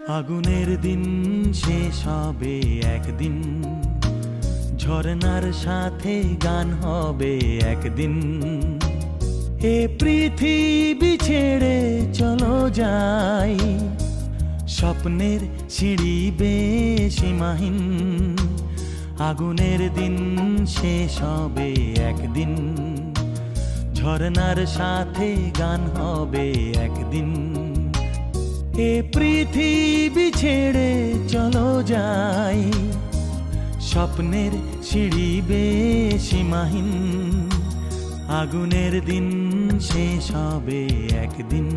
আগুনের দিন শেষ হবে একদিন, ঝরনার সাথে গান হবে একদিন। এ পৃথিবী ছেড়ে চলো যাই, স্বপ্নের সিঁড়ি বেয়ে সীমাহীন। আগুনের দিন শেষ হবে একদিন, ঝরনার সাথে গান হবে একদিন। এ পৃথিবী ছেড়ে চলো যাই, স্বপ্নের সিঁড়ি বেয়ে সীমাহীন। আগুনের দিন শেষ হবে একদিন।